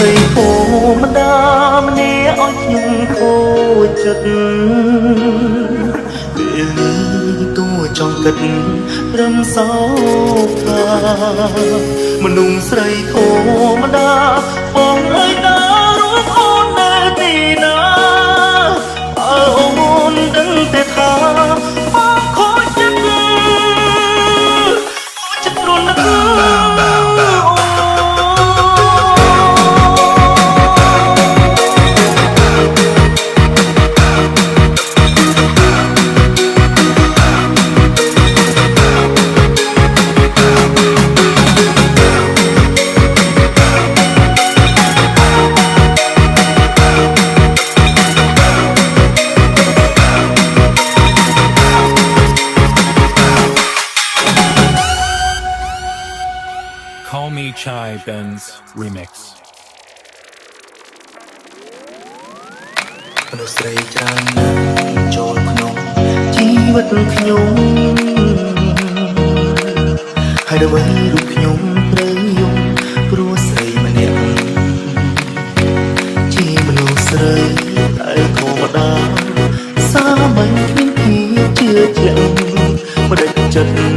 រីធម្មតាម្នាក់ឲ្យខ្ញុំខូចចិត្តពេលនេះតួចង់គិតរំសោកថាមនុស្សស្រីធម្មតាបងអើយតារួចអូននៅទីណាអូនដឹងតែថាបងខូចចិត្តរលឹកCall Me Chai Benz Remix មនុស្សស្រីច្រើនណាស់ចូលក្នុងជីវិតខ្ញុំហើយដើម្បីរូបខ្ញុំត្រូវយំព្រោះស្រីម្នាក់ជាមនុស្សស្រីដែលធម្មតាសាមញ្ញគ្មានភាពជឿជាក់មិនដេញចិត្ត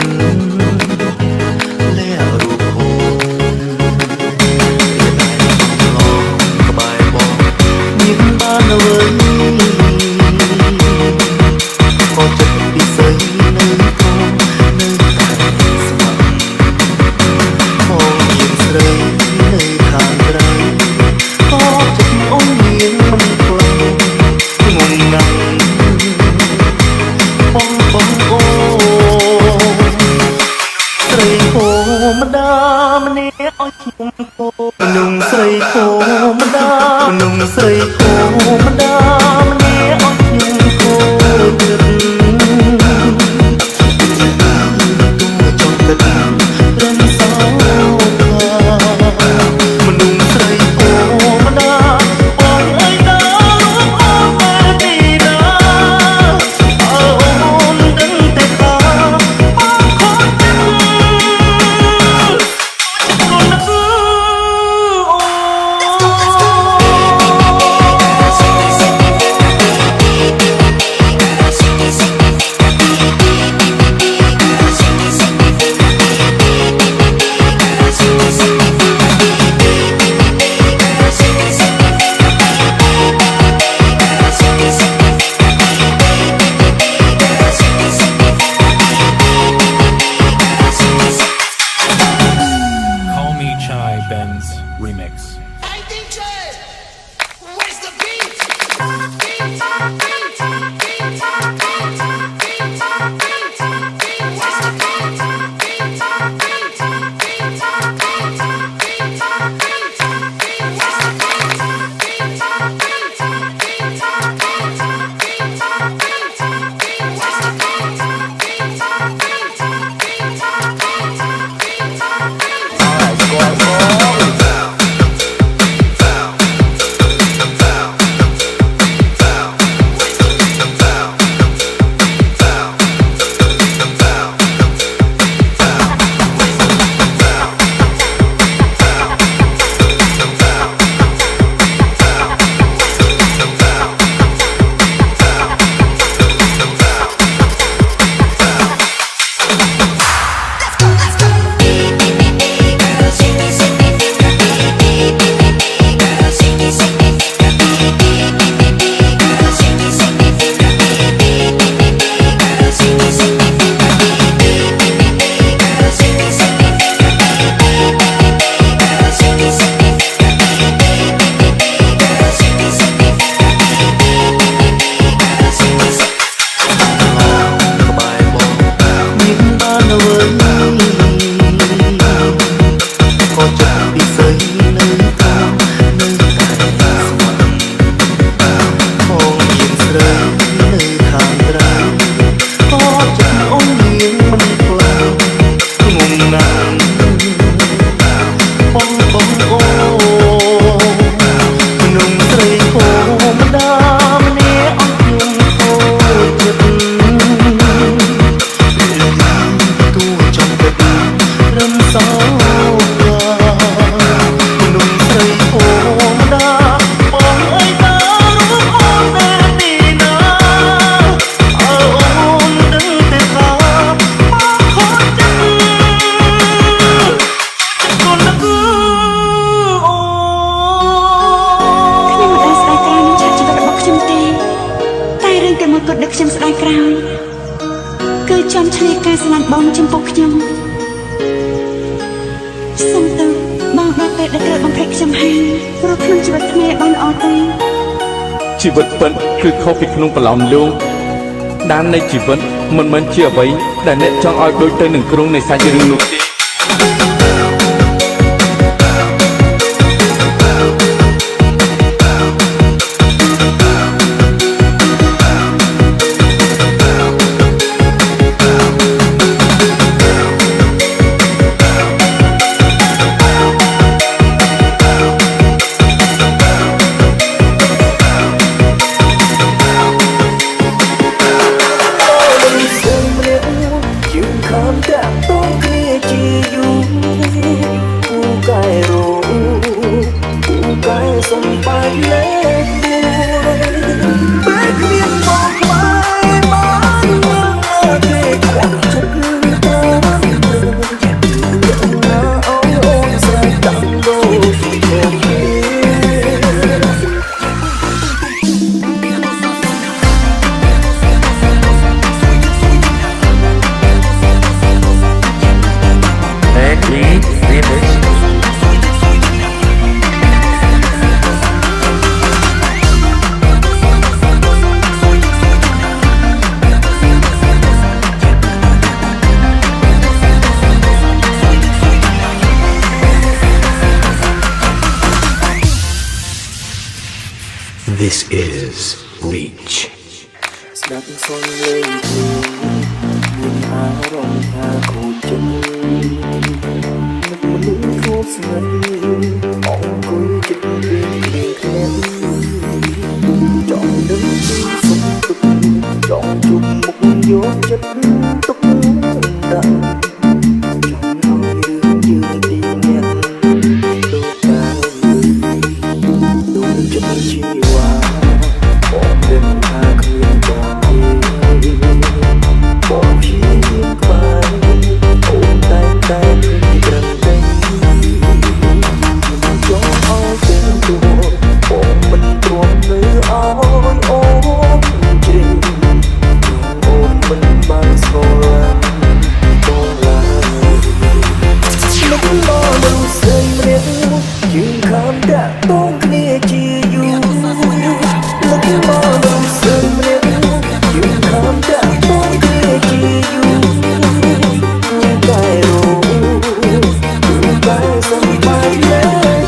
ម្ដាម្នាក់ឲ្យខ្ញុំគោមនុស្សស្រីធម្មតាមនុស្សស្រីធម្មតាម្នាក់ឲ្យខ្ញុំគោចិត្តចង់គិតរំសោកមនុស្សស្រីធម្មតាបងអើយតារួចអូននៅទីណាអូនដឹងតែថាបងខូចចិត្តBenz Remix Hey DJ, where's the beat? Where's គត់ដឹកខ្ញុំស្ដាយក្រោយគឺចំឆ្លៀតការស្រឡាញ់បងចំពោះខ្ញុំសុំទៅបងដល់ពេលដែលត្រូវបំភ្លេចខ្ញុំហើយព្រោះក្នុងជីវិតថ្មីបងល្អទេ ជីវិតពិតគឺខុសពីក្នុងប្រឡោមលោកដាននៃជីវិតមិនមែនជាអ្វីដែលអ្នកចង់ឲ្យដូចទៅនឹងគ្រោងនៃសាច់រឿងនោះទេ This is Reach ស្ដាប់សំឡេងមានអារម្មណ៍ថាខូចចិត្តនឹកមនុស្សខូចស្នេហ៍អង្គុយចិត្តពីគ្នាចង់ដឹងពីសុខទុក្ខចង់ជួបមុខយកចិត្តទុកដាក់ចង់ឲ្យរឿងយើងទីអ្នកដូចតែដូចចិត្តជីវ៉ាបងដឹងថាគ្មានបងទេបងជាយើងខ្វាយអូនតែត្រឹមតែចង់ឲ្យទាំងទូបងមិនទ្រាំនៅឲ្យអូនជ្រេងអូនមិនបានស្គាល់បងឡើយលោកមកមនុស្សស្រីម្នាក់យើងខាំដាក់តងគ្នាជាយូរលោកមកមនុស្សស្រីម្នាក់យើងខាំដាក់តងគ្នាជាយូរតែរតែសំបាយលែង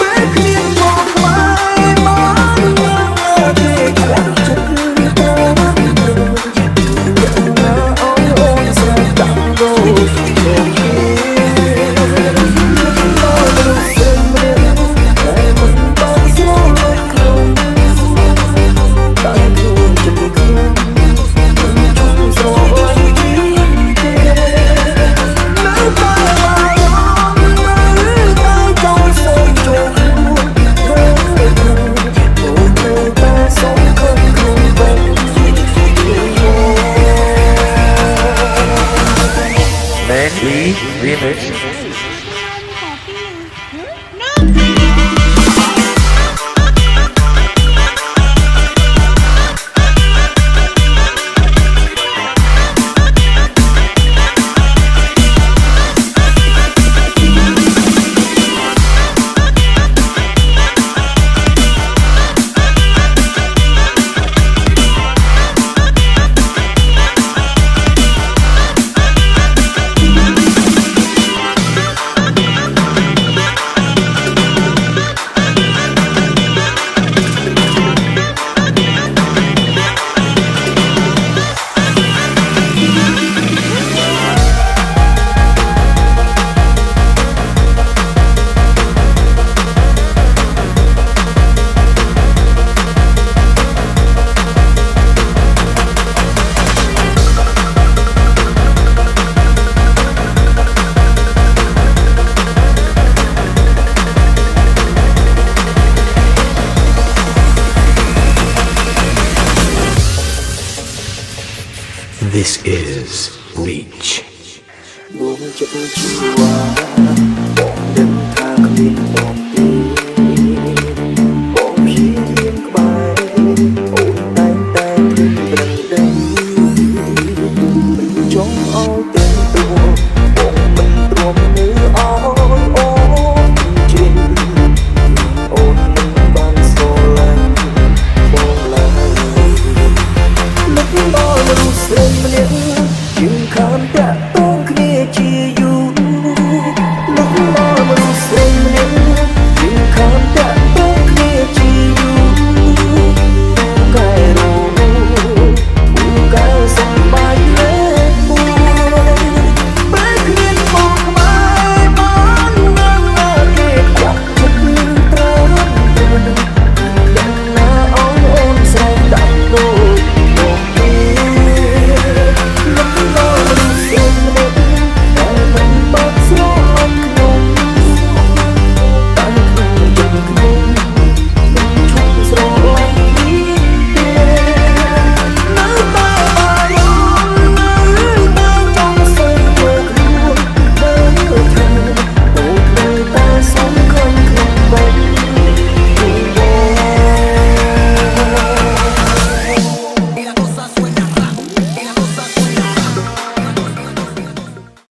ពេលគ្នាមកខ្វាយមកទេខ្លាំងចិត្តតើអូនស្រីដាក់ដូចThis is Reach.